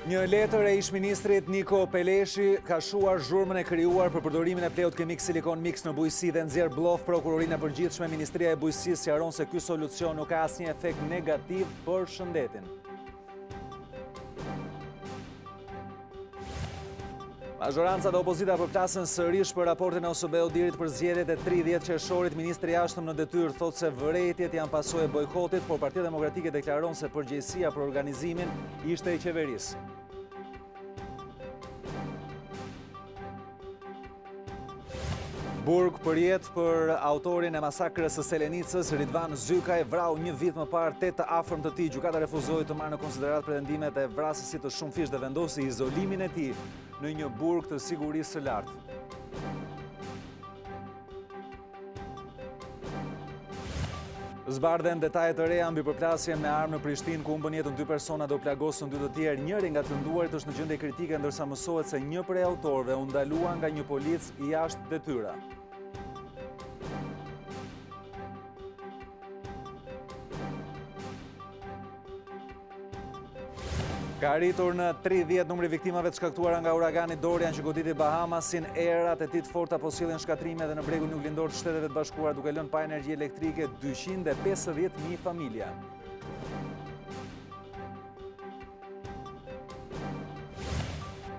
Një letër e ish-ministrit Niko Peleshi ka shuar zhurmën e krijuar për përdorimin e plehut kimik Silikon Miks në bujqësi dhe nxjerr BLOF Prokurorinë e Përgjithshme. Ministria e Bujqësisë sqaron se ky solucion nuk ka asnjë efekt negativ për shëndetin. Majoranca dhe opozita përplasën sërish për raportin e ODIHR-it për zgjedhjet e 30 qershorit. Ministri i jashtëm në detyrë thotë se vërejtjet janë pasojë e bojkotit, por Partia Demokratike deklaron se përgjegjësia për organizimin ishte e qeverisë. Burg për jetë për autorin e masakrës së Selenicës, Ridvan Zykaj, vrau një vit më parë 8 të afërm të tij. Gjykata refuzoi të marrë në konsiderat pretendimet e vrasësit të shumëfish dhe vendosi izolimin e tij në një burg të sigurisë së lartë. Zbardhen detajet të reja mbi përplasjen me armë në Prishtinë, ku humbën jetën 2 persona dhe u plagosën 2 të tjerë. Njëri nga të nduarit është në gjendje kritike, ndërsa mësohet se një prej autorëve u ndalua nga një polic i jashtë detyra. Ka arritur në 30 numri viktimave të shkaktuara nga uragani Dorian që goditi Bahamasin. Erat e tij të forta po sillin shkatrime edhe në bregun jug lindor të Shteteve të Bashkuara, duke lënë pa energji elektrike 250.000 familja.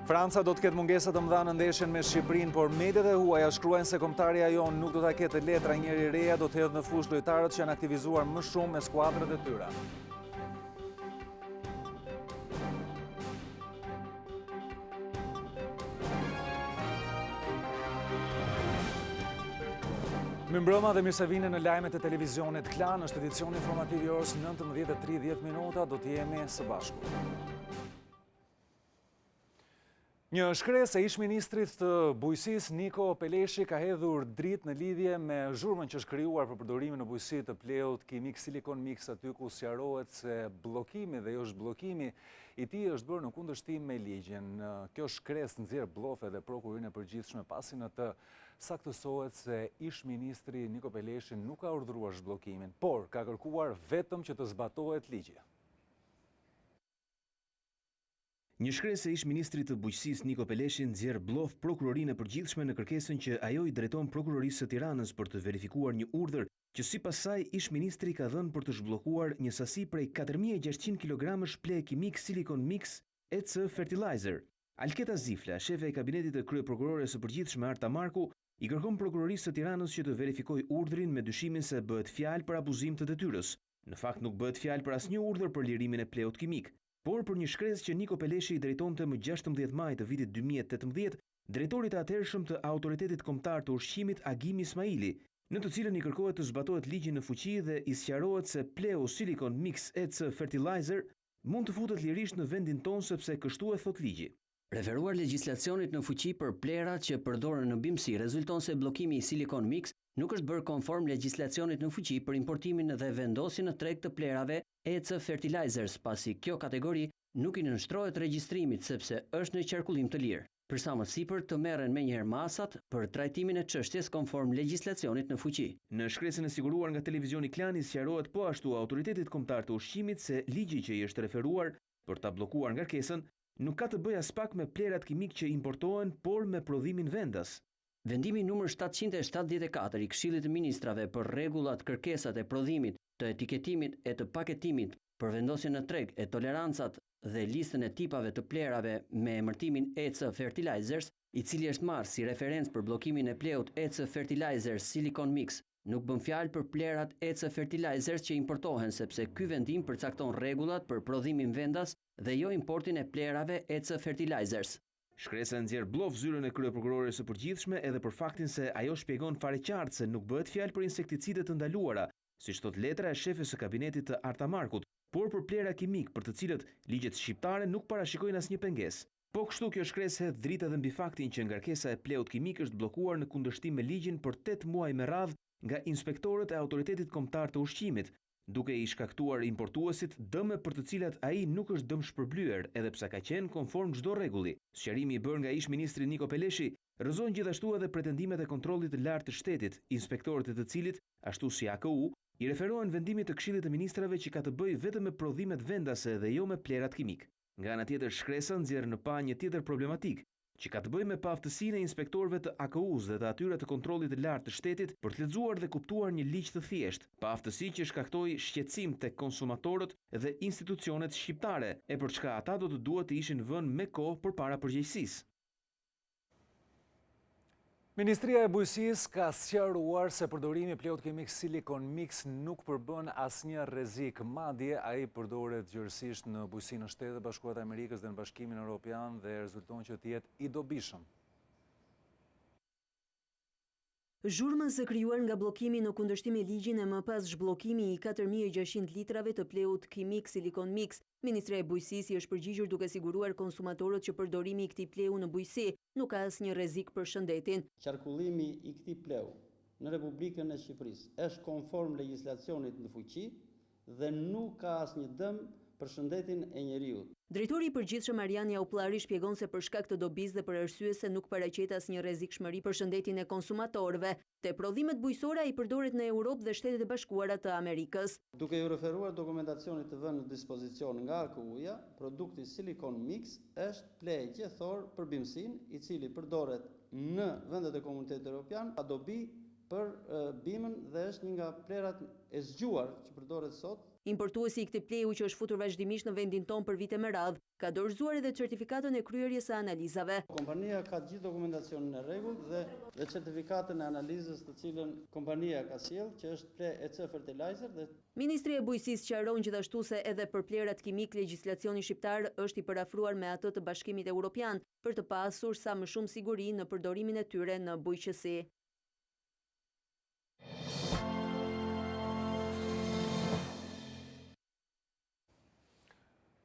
Franca do të ketë mungesa të mëdha në ndeshjen me Shqipërinë, por mediat e huaja shkruajnë se kombëtarja jon nuk do ta ketë letra. Njëri reja do të hedhë në fushë lojtarët që janë aktivizuar më shumë me skuadrat e tyre. Mirëmbrëma dhe mirë se vini në lajmet e televizionit Klan. Është edicioni informativ i orës 19:30 do të jemi së bashku. Një shkresë e ish-ministrit të bujqësisë Niko Peleshi ka hedhur dritë në lidhje me zhurmën që është krijuar për përdorimin në bujqësi të plehut kimik Silikon Miks, aty ku sqarohet se bllokimi dhe jo zhbllokimi i tij është bërë në kundërshtim me ligjin. Kjo shkresë nxjerr BLOF dhe Prokurorinë e Përgjithshme pasi në të saktësohet se ish-ministri Niko Peleshi nuk ka urdhëruar zhbllokimin, por ka kërkuar vetëm që të zbatohet ligji. Një shkresë e ish-ministrit të bujqësisë Niko Peleshi nxjerr BLOF Prokurorinë e Përgjithshme në kërkesën që ajo i drejton Prokurorisë së Tiranës për të verifikuar një urdhër që sipas saj ish-ministri ka dhënë për të zhbllokuar një sasi prej 4600 kg plehe kimik Silikon Miks EC Fertilizer. Alketa Zifla, shefe e kabinetit të kryeprokurores së Përgjithshme Arta Marku, i kërkon Prokurorisë së Tiranës që të verifikojë urdhrin me dyshimin se bëhet fjalë për abuzim të detyrës. Në fakt nuk bëhet fjalë për asnjë urdhër për lirimin e plehut kimik, por për një shkresë që Niko Peleshi i drejtonte më 16 maj të vitit 2018 drejtorit të atëhershëm të Autoritetit Kombëtar të Ushqimit Agim Ismaili, në të cilën i kërkohet të zbatohet ligji në fuqi dhe i sqarohet se plehu Silikon Miks EC Fertilizer mund të futet lirisht në vendin tonë sepse kështu e thot ligji. Referuar legjislacionit në fuqi për plerat që përdoren në bimësi, rezulton se bllokimi i Silikon Miks nuk është bërë konform legjislacionit në fuqi për importimin dhe vendosjen në treg të plerave EC Fertilizers, pasi kjo kategori nuk i nënshtrohet regjistrimit sepse është në qarkullim të lirë. Përsa më sipër të merren menjëherë masat për trajtimin e çështjes konform legjislacionit në fuqi. Në shkresën e siguruar nga televizioni Klani sqarohet po ashtu Autoritetit Kombëtar të Ushqimit se ligji që i është referuar për ta bllokuar ngarkesën nuk ka të bëjë as pak me plerat kimik që importohen, por me prodhimin vendas. Vendimi numër 774 i Këshillit të Ministrave për rregullat, kërkesat e prodhimit, të etiketimit e të paketimit për vendosjen në treg e tolerancat dhe listën e tipave të plerave me emërtimin EC Fertilizers, i cili është marrë si referencë për bllokimin e plehut EC Fertilizers Silikon Miks, nuk bën fjalë për plerat EC Fertilizers që importohen, sepse ky vendim përcakton rregullat për prodhimin vendas dhe jo importin e plerave EC Fertilizers. Shkresa nxjerr BLOF zyrën e kryeprokurorisë së Përgjithshme edhe për faktin se ajo shpjegon fare qartë se nuk bëhet fjalë për insekticide të ndaluara, siç thot letra e shefes së kabinetit të Arta Markut, por për plera kimik për të cilët ligjet shqiptare nuk parashikojnë asnjë pengesë. Po kështu kjo shkresë hedh dritë edhe mbi faktin që ngarkesa e plehut kimik është bllokuar në kundërshtim me ligjin për 8 muaj me radhë nga inspektorët e Autoritetit Kombëtar të Ushqimit, duke i shkaktuar importuesit dëme për të cilat ai nuk është dëm shpërblyer, edhe pse ka qenë konform çdo rregulli. Sqarimi i bërë nga ish-ministri Niko Peleshi rrëzon gjithashtu edhe pretendimet e kontrollit të lartë të shtetit, inspektorët e të cilit, ashtu si AKU, i referohen vendimit të Këshillit të Ministrave që ka të bëjë vetëm me prodhimet vendase dhe jo me plerat kimik. Nga ana tjetër, SHKRESA nxjerr në pa një tjetër problematik, që ka të bëjë me paaftësinë e inspektorëve të AKU-s dhe të atyre të kontrollit të lartë të shtetit për të lexuar dhe kuptuar një ligj të thjeshtë, paaftësi që shkaktoi shqetësim tek konsumatorët dhe institucionet shqiptare, e për çka ata do të duhet të ishin vënë me kohë përpara përgjegjësisë. Ministria e Bujqësisë ka sqaruar se përdorimi i plehut kimik Silikon Miks nuk përbën asnjë rrezik, madje ai përdoret gjërësisht në bujqësi në Shtetet e Bashkuara të Amerikës dhe në Bashkimin Evropian dhe rezulton që të jetë i dobishëm. Zhurmën së krijuar nga bllokimi në kundërshtim me ligjin e më pas zhbllokimi i 4600 litrave të plehut kimik Silikon Miks, Ministria e Bujqësisë i është përgjigjur duke siguruar konsumatorët që përdorimi i këtij plehu në bujqësi nuk ka asnjë rrezik për shëndetin. Qarkullimi i këtij plehu në Republikën e Shqipërisë është konform legjislacionit në fuqi dhe nuk ka asnjë dëm për shëndetin e njeriut. Drejtori i Përgjithshëm Mariani Aullari shpjegon se për shkak të dobisë dhe për arsye se nuk paraqet asnjë rrezikshmëri për shëndetin e konsumatorëve, te prodhimet bujqësore ai përdoret në Europë dhe Shtetet e Bashkuara të Amerikës. Duke i referuar dokumentacionit të vënë në dispozicion nga AKU-ja, produkti Silikon Miks është pleh gjethor për bimësin, i cili përdoret në vendet e Komunitetit Evropian, pa dobi për bimën dhe është një nga plerat e zgjuar që përdoret sot. Importuesi i këtij plehu që është futur vazhdimisht në vendin tonë për vite me radhë, ka dorëzuar edhe certifikatën e kryerjes së analizave. Kompania ka gjithë dokumentacionin e rregullt dhe certifikatën e analizës të cilën kompania ka sjellë, që është pleh EC fertilizer dhe Ministria e Bujqësisë sqaron gjithashtu se edhe për plerat kimik legjislacioni shqiptar është i parafruar me atë të Bashkimit Evropian për të pasur sa më shumë siguri në përdorimin e tyre në bujqësi.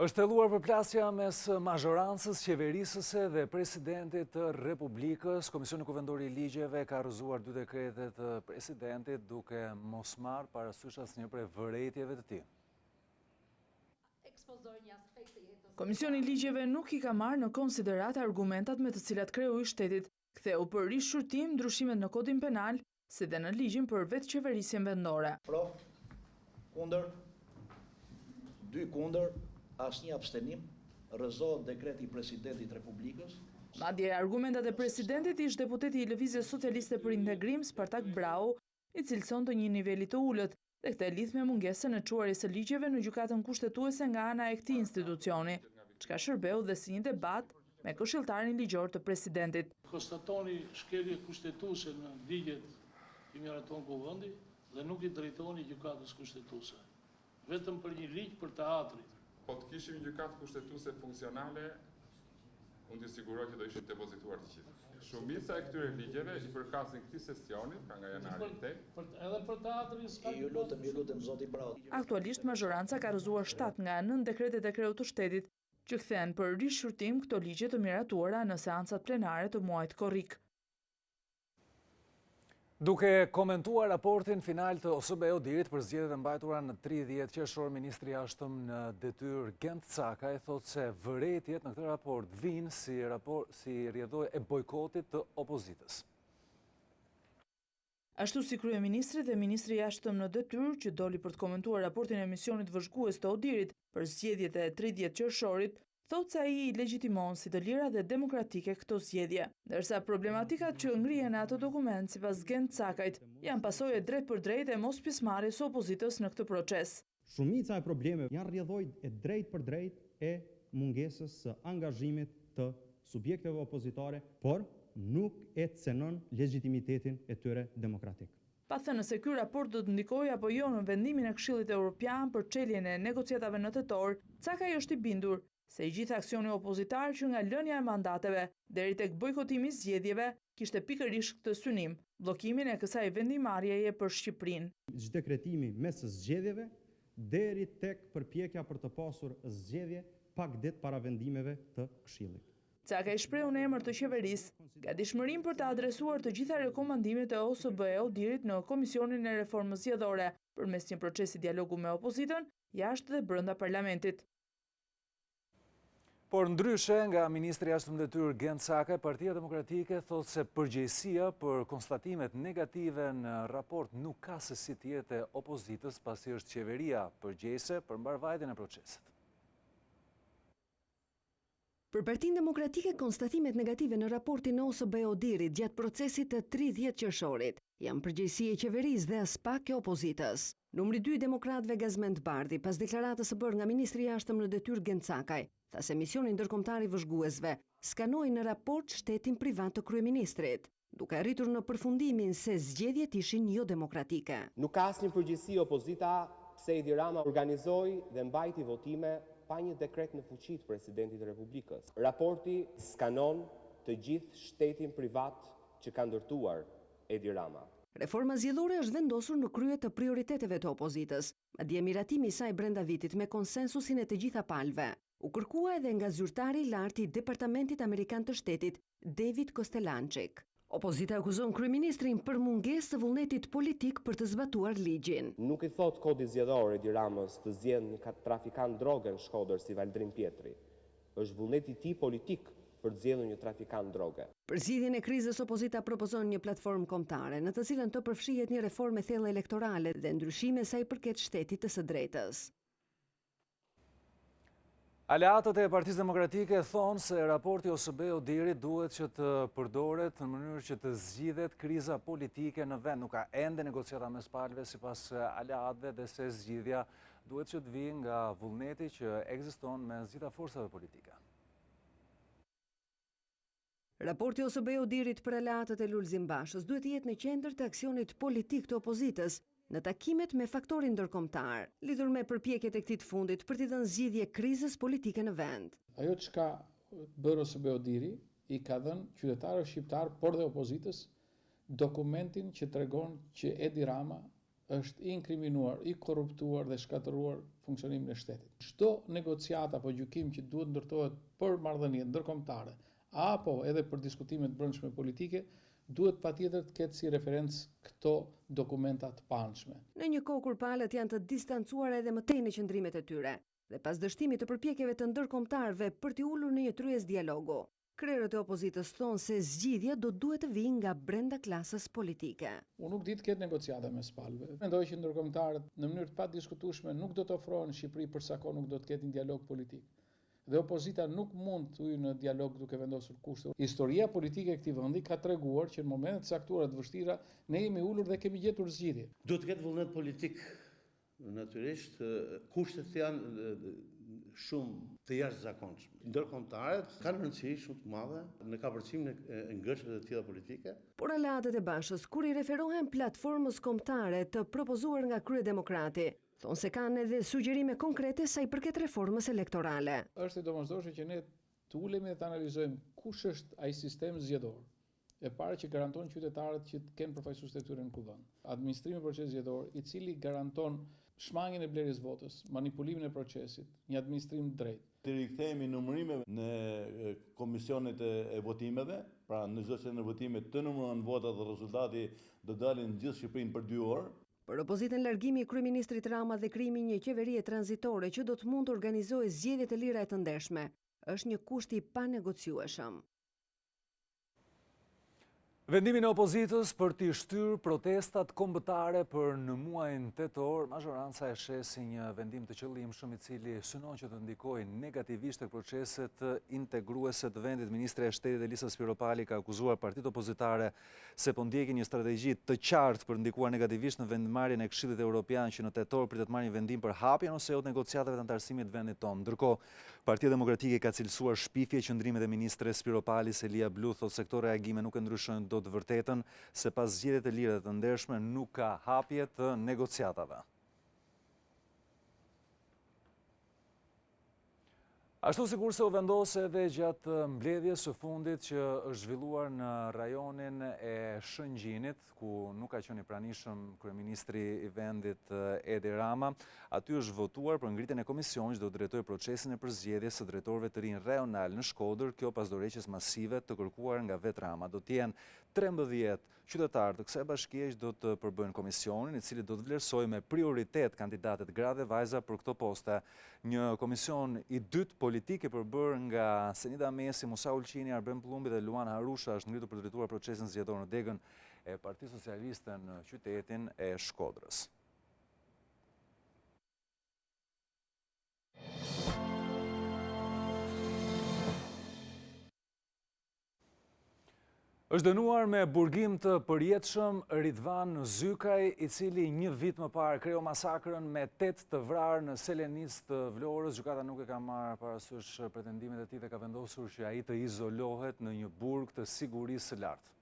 Është thelluar përplasja mes mazhorancës, qeverisëse dhe presidentit të Republikës. Komisioni Kuvendor i Ligjeve ka rrëzuar 2 dekrete të presidentit duke mos marrë parasysh asnjë prej vërejtjeve të tij. Komisioni i Ligjeve nuk i ka marrë në konsiderat argumentat me të cilat kreu i shtetit ktheu për rishqyrtim ndryshimet në kodin penal, si dhe në ligjin për vetë qeverisjen vendore. Pro, kundër, 2 kundër, asnjë abstenim, rrëzohet dekreti i presidentit Republikës. Madje argumentat e presidentit ish deputeti i Lëvizjes Socialiste për Integrim, Spartak Brau, i cilëson të një niveli të ulët, dhe këtë lidh me mungesën e çuarjes së ligjeve në gjykatën kushtetuese nga ana e këtij institucioni, çka shërbeu dhe si një debat me këshilltarin ligjor të presidentit. Konstatoni shkelje kushtetuese në ligjet i miraton kuvendi dhe nuk i drejtoni gjykatës kushtetuese. Vetëm për një ligj për teatrit. Po të kishim gjykatë kushtetuese funksionale, unë të siguroj që do ishin depozituar të gjithë. Shumica e këtyre ligjeve i përkasin këtij sesioni, pra nga janari i tek. Edhe për teatrin s'ka. Ju lutem zoti Brau. Aktualisht mazhoranca ka rrëzuar 7 nga 9 dekretet e kreut të shtetit, që kthehen për rishqyrtim këto ligje të miratuara në seancat plenare të muajit korrik. Duke komentuar raportin final të ODIHR-it për zgjedhjet e mbajtura në 30 qershor, ministri i jashtëm në detyrë Gent Cakaj thotë se vërejtjet në këtë raport vinë si rrjedhojë e bojkotit të opozitës. Ashtu si kryeministri dhe ministri i jashtëm në detyrë që doli për të komentuar raportin e misionit vëzhgues të ODIHR-it për zgjedhjet e 30 qershorit, thotë se ai i legjitimon si të lira dhe demokratike këto zgjedhje, ndërsa problematikat që ngrihen në ato dokument sipas Gent Cakajt janë pasojë drejt për drejt e mos pjesëmarrjes së opozitës në këtë proces. Shumica e problemeve janë rrjedhoj e drejt për drejt e mungesës së angazhimit të subjekteve opozitare, por nuk e cenon legjitimitetin e tyre demokratik. Pa thënë se ky raport do të ndikojë apo jo në vendimin e Këshillit Evropian për çeljen e negociatave në tetor, Cakaj është i bindur se i gjithë aksioni opozitar që nga lënia e mandateve deri tek bojkotimi i zgjedhjeve kishte pikërisht këtë synim, bllokimin e kësaj vendimarrjeje për Shqipërinë. Dekretimi mes zgjedhjeve deri tek përpjekja për të pasur zgjedhje pak ditë para vendimeve të Këshillit. Cakaj shprehu në emër të qeverisë gatishmërinë për të adresuar të gjitha rekomandimet e ODIHR-it në Komisionin e Reformës Zgjedhore përmes një procesi dialogu me opozitën jashtë dhe brenda parlamentit. Por ndryshe nga ministri i jashtëm detyrë Gent Cakaj, Partia Demokratike thotë se përgjegjësia për konstatimet negative në raport nuk ka se si të jetë e opozitës, pasi është qeveria përgjegjëse për mbarvajtjen e procesit. Për Partinë Demokratike, konstatimet negative në raportin ODIHR-it gjatë procesit të 30 qershorit janë përgjegjësi e qeverisë dhe as pak e opozitës. Numri 2 demokratëve Gazmend Bardhi, pas deklaratës së bërë nga ministri i jashtëm në detyrë Gencakaj, tha se misioni ndërkombëtar i vëzhguesve skanoi në raport shtetin privat të kryeministrit, duke arritur në përfundimin se zgjedhjet ishin jo demokratike. Nuk ka asnjë përgjegjësi opozita pse Edi Rama organizoi dhe mbajti votime pa një dekret në fuqi të presidentit të Republikës. Raporti skanon të gjithë shtetin privat që ka ndërtuar Edi Rama. Reforma zgjedhore është vendosur në krye të prioriteteve të opozitës, madje miratimi i saj brenda vitit me konsensusin e të gjitha palëve. U kërkua edhe nga zyrtari i lartë i Departamentit Amerikan të Shtetit, David Kostelançik. Opozita akuzon kryeministrin për mungesë të vullnetit politik për të zbatuar ligjin. Nuk i thot kodi zgjedhor Edi Ramës të zgjedhë një trafikant droge në Shkodër si Valdrin Pjetri. Është vullneti i tij politik për të zgjedhur një trafikant droge. Për zgjidhjen e krizës, opozita propozon një platformë kombëtare në të cilën të përfshihet një reformë thellë elektorale dhe ndryshime sa i përket shtetit të së drejtës. Aleatët e Partisë Demokratike thonë se raporti ODIHR-it duhet që të përdoret në mënyrë që të zgjidhet kriza politike në vend. Nuk ka ende negociata mes palëve sipas aleatëve dhe se zgjidhja duhet që të vijë nga vullneti që ekziston mes gjitha forcave politike. Raporti ODIHR-it për aleatët e Lulzim Bashës duhet të jetë në qendër të aksionit politik të opozitës në takimet me faktorin ndërkombëtar, lidhur me përpjekjet e këtij të fundit për t'i dhënë zgjidhje krizës politike në vend. Ajo çka bërë ODIHR-i i ka dhënë qytetarëve shqiptar, por dhe opozitës, dokumentin që tregon që Edi Rama është i inkriminuar, i korruptuar dhe shkatëruar funksionimin e shtetit. Çdo negociat apo gjykim që duhet ndërtohet për marrëdhënie ndërkombëtare apo edhe për diskutime të brendshme politike, duhet patjetër të ketë si referencë këto dokumenta të paanshme. Në një kohë kur palët janë të distancuar edhe më tej në qëndrimet e tyre, dhe pas dështimit të përpjekjeve të ndërkombëtarëve për t'i ulur në një tryez dialogu, krerët e opozitës thonë se zgjidhja do duhet të vijë nga brenda klasës politike. Unë nuk di të ketë negociata mes palëve. Mendoj që ndërkombëtarët në mënyrë të padiskutueshme nuk do të ofrohen në Shqipëri për sa kohë nuk do të ketë një dialog politik. Dhe opozita nuk mund të ujë në dialog duke vendosur kushte. Historia politike e këtij vendi ka treguar që në momentet e caktuara të vështira ne jemi ulur dhe kemi gjetur zgjidhje. Duhet të ketë vullnet politik. Natyrisht, kushtet janë shumë të jashtëzakonshme. Ndërkombëtarët kanë rëndësi shumë të madhe në kapërcimin e ngërsheve të tilla politike. Por aleatët e Bashës, kur i referohen platformës kombëtare të propozuar nga Kryedemokrati, thonë se kanë edhe sugjerime konkrete sa i përket reformës elektorale. Është e domosdoshme që ne të ulemi dhe të analizojmë kush është ai sistem zgjedhor. E para që garanton qytetarët që të kenë përfaqësues të tyre në kuvend. Administrimi i procesit zgjedhor, i cili garanton shmangjen e blerjes votës, manipulimin e procesit, një administrim të drejtë. Të rikthehemi numërimeve në komisionet e votimeve, pra në çdo sendë votime të numërohen votat dhe rezultati do dalin në gjithë Shqipërinë për 2 orë. Për opozitën, largimi i kryeministrit Rama dhe krijimi një qeverie tranzitore që do të mund të organizojë zgjedhjet e lira e të ndershme është një kusht i panegociueshëm. Vendimin e opozitës për t'i shtyrë protestat kombëtare për në muajin tetor, mazhoranca e sheh si një vendim të qëllimshëm i cili synon që të ndikojë negativisht tek proceset integruese të vendit. Ministri i Shtetit Elisa Spiropali ka akuzuar partitë opozitare se po ndjekin një strategji të qartë për ndikuar negativisht në vendmarrjen e Këshillit Evropian që në tetor pritet marrë një vendim për hapjen ose jo të negociatave të antarësimit të vendit tonë. Ndërkohë, Partia Demokratike ka cilësuar shpifje qëndrimet e ministres Spiropalis Elia Blu, thotë se këto reagime nuk e ndryshojnë do të vërtetën se pas zgjedhjeve të lira dhe të ndershme nuk ka hapje të negociatave. Ashtu sikur se u vendose edhe gjatë mbledhjes së fundit që është zhvilluar në rajonin e Shëngjinit, ku nuk ka qenë i pranishëm kryeministri i vendit Edi Rama, aty është votuar për ngritjen e komisionit që do të drejtojë procesin e përzgjedhjes së drejtorëve të rinj rajonal në Shkodër, kjo pas dorëheqjes masive të kërkuar nga vet Rama. Do të jenë 13 qytetarë të kësaj bashkie që do të përbëjnë komisionin, i cili do të vlerësojë me prioritet kandidatet gra dhe vajza për këto poste. Një komision i dytë politik i përbërë nga Senida Mesi, Musa Ulqini, Arben Plumbi dhe Luan Harusha është ngritur për të drejtuar procesin zgjedhor në degën e Partisë Socialiste në qytetin e Shkodrës. Është dënuar me burgim të përjetshëm Ridvan Zykaj, i cili një vit më parë kreu masakrën me 8 të vrarë në Selenicë të Vlorës. Gjykata nuk e ka marrë parasysh pretendimet e tij dhe ka vendosur që ai të izolohet në një burg të sigurisë së lartë.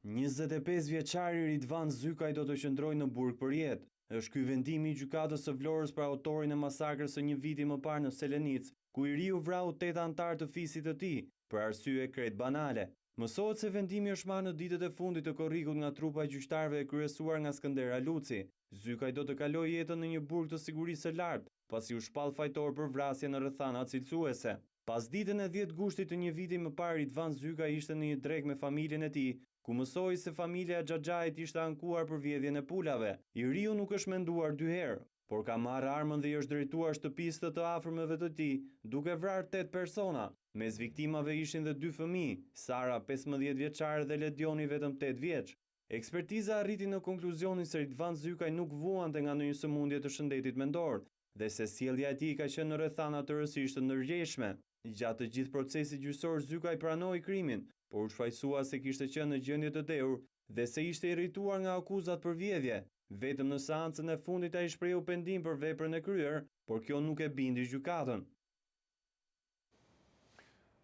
25 vjeçari Ridvan Zykaj do të qëndrojë në burg për jetë. Është ky vendimi i gjykatës së Vlorës për autorin e masakrës së një viti më parë në Selenicë, ku i riu vrau 8 antar të fisit të tij për arsye krejt banale. Mësohet se vendimi është marrë në ditët e fundit të korrikut nga trupa e gjyqtarëve e kryesuar nga Skënder Aluci. Zykaj do të kalojë jetën në një burg të sigurisë së lartë, pasi u shpall fajtor për vrasje në rrethana cilësuese. Pas ditën e 10 gushtit të një viti më parë, Ridvan Zykaj ishte në një drekë me familjen e tij, ku mësoi se familja e Xhaxhait ishte ankuar për vjedhjen e pulave. I riu nuk është menduar 2 herë, por ka marrë armën dhe i është drejtuar shtëpisë të afërmëve të tij, duke vrarë 8 persona. Mes viktimave ishin dhe 2 fëmijë, Sara 15 vjeçare dhe Ledioni vetëm 8 vjeç. Ekspertiza arriti në konkluzionin se Ridvan Zykaj nuk vuante nga ndonjë sëmundje të shëndetit mendor dhe se sjellja e tij ka qenë në rrethana të rësisht të ndërgjegjshme. Gjatë të gjithë procesit gjyqësor Zykaj pranoi krimin, por u shfaqsua se kishte qenë në gjendje të dehur dhe se ishte irrituar nga akuzat për vjedhje. Vetëm në seancën e fundit ai shprehu pendim për veprën e kryer, por kjo nuk e bindi gjykatën.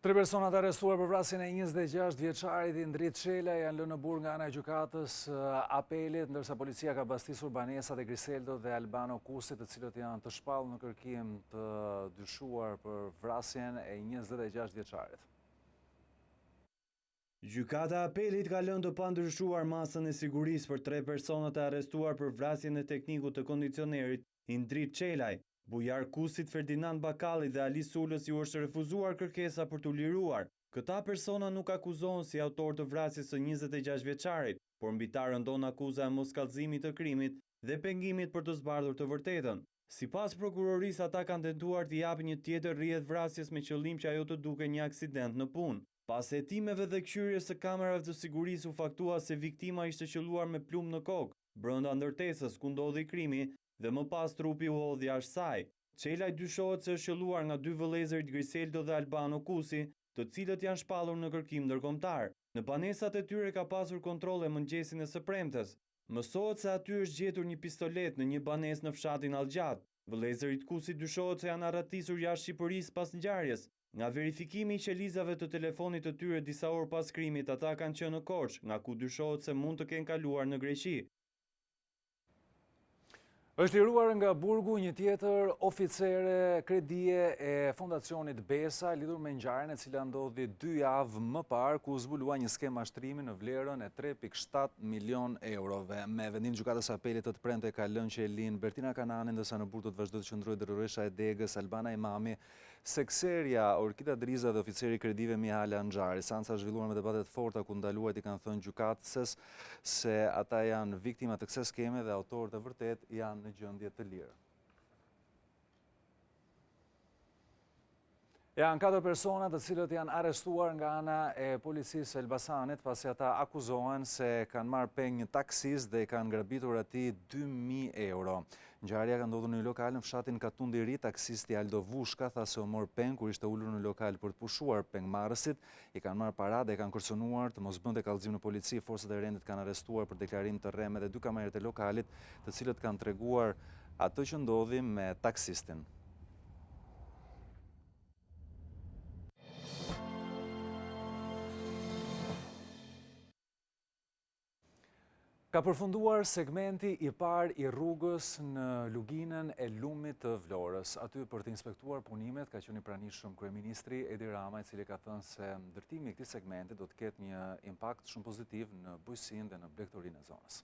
3 personat arrestuar për vrasjen e 26 vjeçarit Indrit Çela janë lënë në burg nga ana e gjykatës apelit, ndërsa policia ka mbastisur banesat e Griseldo dhe Albano Kusit, të cilët janë të shpallur në kërkim të dyshuar për vrasjen e 26 vjeçarit. Gjykata e apelit ka lënë të pandryshuar masën e sigurisë për 3 personat e arrestuar për vrasjen e teknikut të kondicionerit Indrit Çelaj. Bujar Kusit, Ferdinand Bakalli dhe Ali Sulës ju është refuzuar kërkesa për t'u liruar. Këta persona nuk akuzohen si autor të vrasjes së 26 vjeçarit, por mbi ta rëndon akuza e moskallëzimit të krimit dhe pengimit për të zbardhur të vërtetën. Sipas prokurorisë, ata kanë tentuar t'i japin një tjetër rrjedh vrasjes me qëllim që ajo të duke një aksident në punë. Pas hetimeve dhe këshyrjes së kamerave të sigurisë u faktua se viktima ishte qelluar me plumb në kokë brenda ndërtesës ku ndodhi krimi dhe më pas trupi u hodhi jashtë saj. Çelaj dyshohet se është qelluar nga 2 vëllezërit Griseldo dhe Albano Kusi, të cilët janë shpallur në kërkim ndërkombëtar. Në banesat e tyre ka pasur kontrolle mëngjesin e së premtes. Mësohet se aty është gjetur një pistolet në një banesë në fshatin Allgjat. Vëllezërit Kusi dyshohet se janë arratisur jashtë Shqipërisë pas ngjarjes. Nga verifikimi i qelizave të telefonit të tyre disa orë pas krimit, ata kanë qenë në Korçë, nga ku dyshohet se mund të kenë kaluar në Greqi. Është liruar nga burgu një tjetër oficere kredie e fondacionit Besa, lidhur me ngjarjen e cila ndodhi 2 javë më parë, ku zbulua një skemë mashtrimi në vlerën e 3.7 milion eurove. Me vendim gjykatës së apelit të premte ka lënë që Elin Bertina Kanani, ndërsa në burg do të vazhdojë të qëndrojë Dëruresha e Degës, Albana Imami, Sekseria Orkida Driza dhe oficeri kredive Mihala Nxari. Seanca zhvilluar me debate të forta ku ndaluar i kanë thënë gjykatëses se ata janë viktima të kësaj skeme dhe autorët e vërtet janë në gjendje të lirë. Janë 4 persona të cilët janë arrestuar nga ana e policisë së Elbasanit pasi ata akuzohen se kanë marrë peng një taksis dhe kanë grabitur atij 2.000 euro. Ngjarja ka ndodhur në një lokal në fshatin Katundi i Ri. Taksisti Aldo Vushka tha se u mor peng kur ishte ulur në lokal për të pushuar pengmarrësit. I kanë marrë para dhe kanë kërcënuar të mos bënte kallëzim në polici. Forcat e rendit kanë arrestuar për deklarim të rreme dhe 2 kamerët e lokalit, të cilët kanë treguar atë që ndodhi me taksistin. Ka përfunduar segmenti i parë i rrugës në luginën e lumit të Vlorës. Aty për të inspektuar punimet ka qenë i pranishëm kryeministri Edi Rama, i cili ka thënë se ndërtimi i këtij segmenti do të ketë një impakt shumë pozitiv në bujqësinë dhe në blegtorinë e zonës.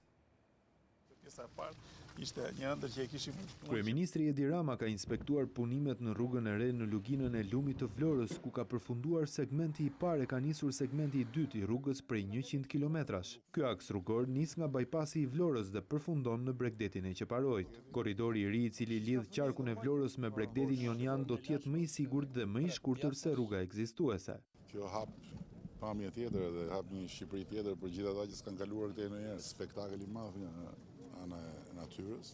Pjesa e parë ishte një ëndër që e kishim. Kryeministri Edi Rama ka inspektuar punimet në rrugën e re në luginën e lumit të Vlorës, ku ka përfunduar segmenti i parë e ka nisur segmenti i dytë i rrugës prej 100 kilometrash. Ky aks rrugor nis nga bajpasi i Vlorës dhe përfundon në Bregdetin e Qeparojt. Korridori i ri i cili lidh qarkun e Vlorës me Bregdetin Jonian do të jetë më i sigurt dhe më i shkurtër se rruga ekzistuese. Kjo hap pamje tjetër dhe hap një Shqipëri tjetër për gjithë ata që s'kan kaluar këtej ndonjëherë. Spektakël i madh ana e natyrës,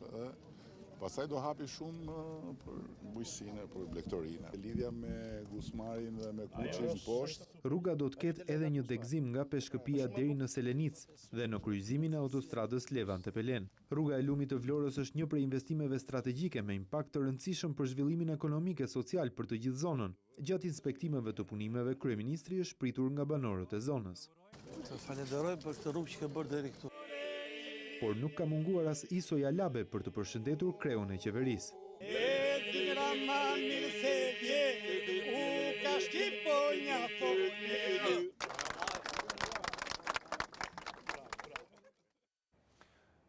Pastaj do hapi shumë për bujqësinë, për blegtorinë. Lidhja me Gusmarin dhe me Kuçin poshtë. Rruga do të ketë edhe një degëzim nga Peshkëpia deri në Selenic dhe në kryqëzimin e autostradës Levante-Pelen. Rruga e lumit të Vlorës është një prej investimeve strategjike me impakt të rëndësishëm për zhvillimin ekonomik e social për të gjithë zonën. Gjatë inspektimeve të punimeve, kryeministri është pritur nga banorët e zonës. Të falenderoj për këtë rrugë që ke bërë deri këtu. Por nuk ka munguar as Iso Jalabe për të përshëndetur kreun e qeverisë.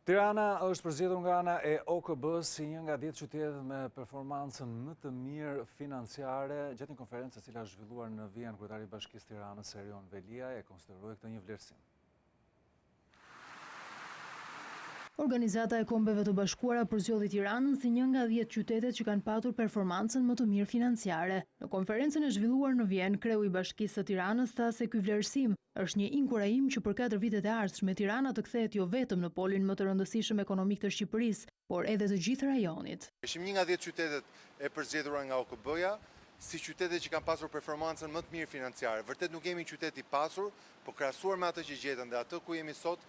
Tirana është përzgjedhur nga ana e OKB-s si një nga 10 qytetet me performancën më të mirë financiare. Gjatë një konferencë e cila është zhvilluar në Vijën, kryetari i Bashkisë Tiranës Erion Velia e konsideroi këtë një vlerësim. Organizata e Kombeve të Bashkuara përzgjodhi Tiranën si një nga 10 qytetet që kanë patur performancën më të mirë financiare. Në konferencën e zhvilluar në Vjenë, kreu i Bashkisë së Tiranës tha se ky vlerësim është një inkurajim që për 4 vitet e ardhshme Tirana të kthehet jo vetëm në polin më të rëndësishëm ekonomik të Shqipërisë, por edhe të gjithë rajonit. Ishim një nga 10 qytetet e përzgjedhura nga OKB-ja si qytetet që kanë pasur performancën më të mirë financiare. Vërtet nuk jemi qytet i pasur, por krahasuar me atë që gjetën dhe atë ku jemi sot,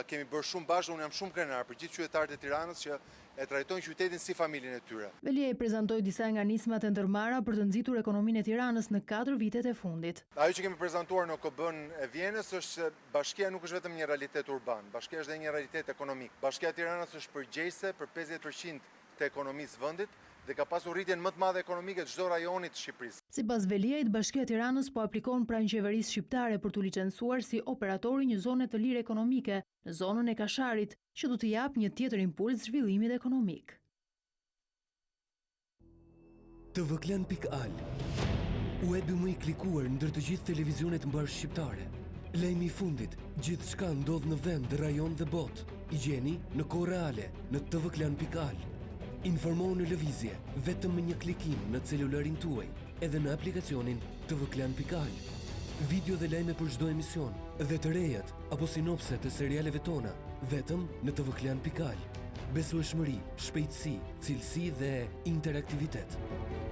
kemi bërë shumë bashkë, unë jam shumë krenar për gjithë qytetarët e Tiranës që e trajtojnë qytetin si familjen e tyre. Velia i prezantoi disa nga nismat e ndërmarra për të nxitur ekonominë e Tiranës në 4 vitet e fundit. Ajo që kemi prezantuar në OKB-n e Vjenës është se bashkia nuk është vetëm një realitet urban, bashkia është edhe një realitet ekonomik. Bashkia e Tiranës është përgjegjëse për 50% të ekonomisë vendit dhe ka pasur rritjen më të madhe ekonomike të çdo rajoni të Shqipërisë. Sipas Veliajt, Bashkia e Tiranës po aplikon pranë qeverisë shqiptare për t'u licencuar si operatori një zone të lirë ekonomike në zonën e Kasharit, që do të japë një tjetër impuls zhvillimit ekonomik. tvklan.al, webi më i klikuar ndër të gjithë televizionet mbar shqiptare. Lajmi i fundit, gjithçka ndodh në vend, rajon dhe botë. I gjeni në kohë reale në tvklan.al. Informohu në lëvizje vetëm me një klikim në celularin tuaj, edhe në aplikacionin tvklan.al. Video dhe lajme për çdo emision dhe të rejat apo sinopse të serialeve tona vetëm në tvklan.al. Besueshmëri, shpejtësi, cilësi dhe interaktivitet.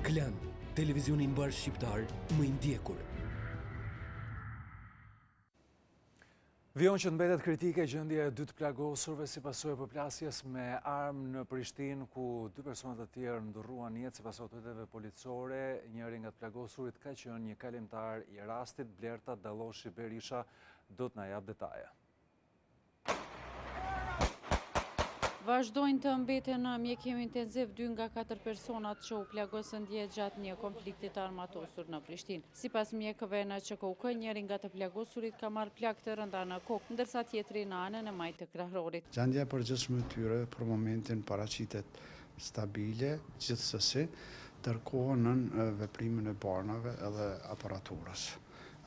Klan, televizioni mbar shqiptar më i ndjekur. Vion që mbetet kritike gjendja e 2 të plagosurve si pasojë e përplasjes me armë në Prishtinë, ku 2 persona të tjerë ndërruan jetë sipas autoriteteve policore. Njëri nga të plagosurit ka qenë një kalimtar i rastit. Blerta Dalloshi Berisha do të na jap detaje. Vazhdojnë të mbeten në mjekim intenziv 2 nga 4 personat që u plagosën dje gjatë një konflikti të armatosur në Prishtinë. Sipas mjekëve në SHKRESA, njëri nga të plagosurit ka marrë plagë të rënda në kokë, ndërsa tjetri në anën e majtë të krahërorit. Gjendja e përgjithshme e tyre për momentin paraqitet stabile, gjithsesi, ndërkohë në veprimin e barnave edhe aparaturës,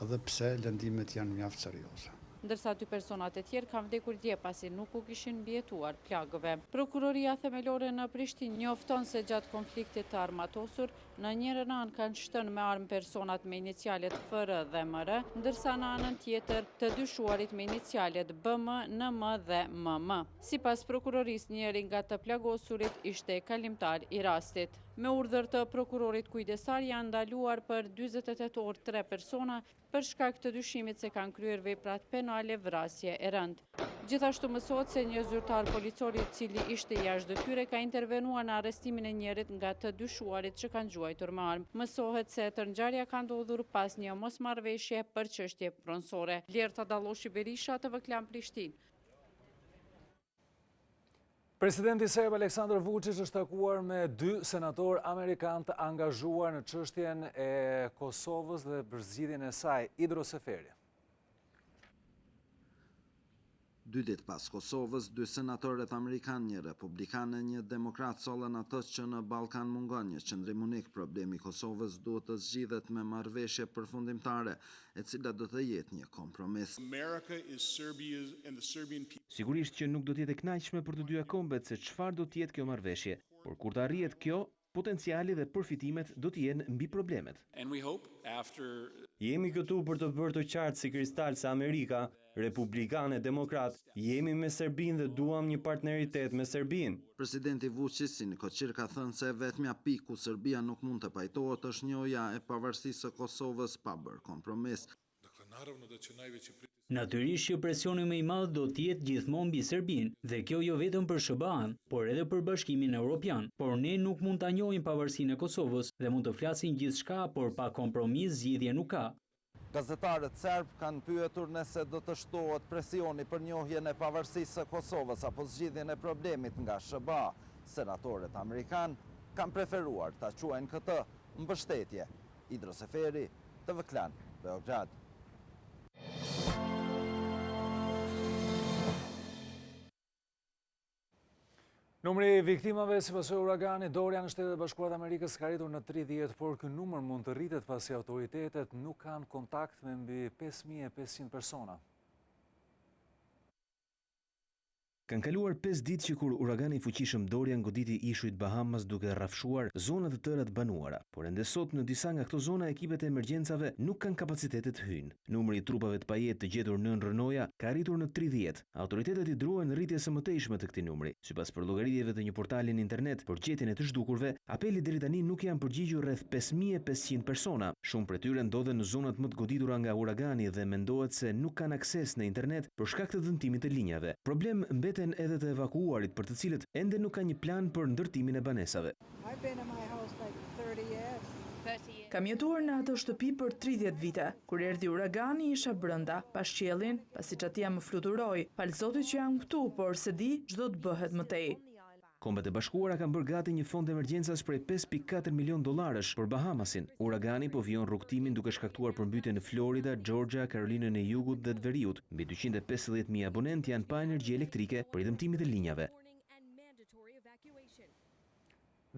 edhe pse lëndimet janë mjaft serioze. Ndërsa 2 personat e tjerë kanë vdekur dje pasi nuk u kishin mbijetuar plagëve. Prokuroria themelore në Prishtinë njofton se gjatë konfliktit të armatosur, në njërën anë kanë shtënë me armë personat me inicialet FR dhe MR, ndërsa në anën tjetër të dyshuarit me inicialet BM, NM dhe MM. Sipas prokurorisë, njëri nga të plagosurit ishte kalimtar i rastit. Me urdhër të prokurorit kujdesar janë ndaluar për 48 orë 3 persona për shkak të dyshimit se kanë kryer veprat penale vrasje e rëndë. Gjithashtu mësohet se një zyrtar policor i cili ishte jashtë detyre ka intervenuar në arrestimin e njërit nga të dyshuarit që kanë gjuajtur me armë. Mësohet se tërngjarja ka ndodhur pas një mosmarrëveshje për çështje pronësore. Blerta Dalloshi Berisha, TVKlan Prishtinë. Presidenti serb Aleksandar Vučić është takuar me 2 senatorë amerikanë të angazhuar në çështjen e Kosovës dhe për zgjidhjen e saj. Idro Seferi. 2 ditë pas Kosovës, 2 senatorët amerikanë, një republikan e një demokrat sollën atë që në Ballkan mungon një qëndrim unik. Problemi i Kosovës duhet të zgjidhet me marrëveshje përfundimtare, e cila do të jetë një kompromis. Sigurisht që nuk do të jetë e kënaqshme për të dyja kombet se çfarë do të jetë kjo marrëveshje, por kur të arrihet kjo, potenciali dhe përfitimet do të jenë mbi problemet. Jemi këtu për të bërë të qartë si kristal se Amerika, republikanë e demokrat, jemi me Serbinë dhe duam një partneritet me Serbinë. Presidenti Vučić Nikoqir ka thënë se vetmja pikë ku Serbia nuk mund të pajtohet është njohja e pavarësisë së Kosovës pa bërë kompromis. Natyrisht që presioni më i madh do të jetë gjithmonë mbi Serbinë, dhe kjo jo vetëm për SBA-n, por edhe për Bashkimin Evropian. Por ne nuk mund ta njohim pavarësinë e Kosovës dhe mund të flasin gjithçka, por pa kompromis zgjidhje nuk ka. Gazetarët serb kanë pyetur nëse do të shtohet presioni për njohjen e pavarësisë së Kosovës apo zgjidhjen e problemit nga SBA. Senatorët amerikan kanë preferuar ta quajnë këtë mbështetje. Idro Seferi, TV Klan, Beograd. Numri viktimave si pasojë uraganit Dorian në Shtetet e Bashkuara të Amerikës ka arritur në 30, por ky numër mund të rritet pasi autoritetet nuk kanë kontakt me mbi 5500 persona. Kanë kaluar 5 ditë që kur uragani i fuqishëm Dorian goditi ishujt Bahamas duke rrafshuar zona të tëra të banuara, por ende sot në disa nga këto zona ekipet e emergjencave nuk kanë kapacitete të hyjnë. Numri i trupave të pajetë të gjetur nën rënoja ka arritur në 30. Autoritetet i druajnë rritje së mëtejshme të këtij numri. Sipas përllogëritjeve të një portali në internet për gjetjen e të zhdukurve, apeli deri tani nuk janë përgjigjur rreth 5500 persona. Shumë prej tyre ndodhen në zonat më të goditura nga uragani dhe mendohet se nuk kanë akses në internet për shkak të dëmtimit të linjave. Problem mbeten edhe të evakuarit për të cilët ende nuk ka një plan për ndërtimin e banesave. Kam jetuar në atë shtëpi për 30 vite. Kur erdhi uragani isha brenda, pas qiellin, pasi çatia më fluturoi. Fal Zotit që jam këtu, por se di çdo të bëhet më tej. Kombet e Bashkuara kanë bërë gati një fond emergjencas prej $5.4 milion për Bahamasin. Uragani po vijon rrugtimin duke shkaktuar përmbytje në Florida, Georgia, Karolinën e Jugut dhe të Veriut. Mbi 250.000 abonentë janë pa energji elektrike për dëmtimit e linjave.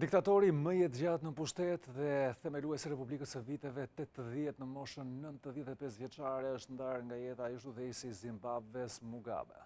Diktatori më jetë gjatë në pushtet dhe themeluesi i Republikës së viteve 80 në moshën 95 vjeçare është ndarë nga jeta ish-udhëheqësi i Zimbabves Mugabe.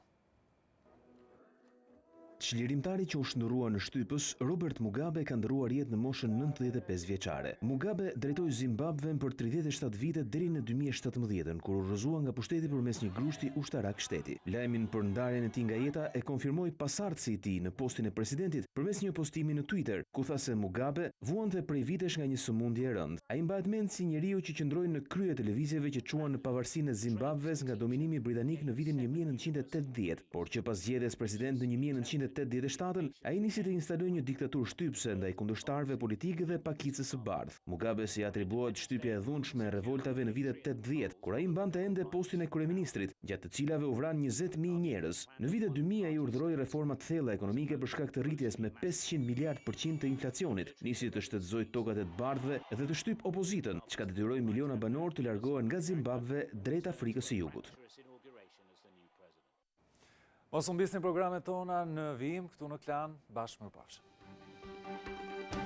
Çlirimtari që u shndërrua në shtypës, Robert Mugabe ka ndëruar jetë në moshën 95 vjeçare. Mugabe drejtoi Zimbabven për 37 vite deri në 2017, kur u rrëzua nga pushteti përmes një grushti ushtarak shteti. Lajmin për ndarjen e tij nga jeta e konfirmoi pasardhësi i tij në postin e presidentit përmes një postimi në Twitter, ku tha se Mugabe vuante prej vitesh nga një sëmundje e rëndë. Ai mbahet mend si njeriu që qëndroi në krye të televizjeve që quan në pavarësinë e Zimbabves nga dominimi britanik në vitin 1980, por që pas zgjedhjes president në 1987, ai nisi të instalojë një diktaturë shtypse ndaj kundërshtarëve politikë dhe pakicës së bardhë. Mugabe si atribuohet shtypja e dhunshme e revoltave në vitet 80, kur ai mbante ende postin e kryeministrit, gjatë të cilave u vran 20.000 njerëz. Në vitet 2000 ai urdhëroi reforma të thella ekonomike për shkak të rritjes me 500 miliard% të inflacionit, nisi të shtetëzoi tokat e të bardhëve dhe të shtyp opozitën, çka detyroi miliona banor të largohen nga Zimbabve drejt Afrikës së Jugut. Mos humbisni programet tona në vijim këtu në Klan, bashkë mirëpafshim.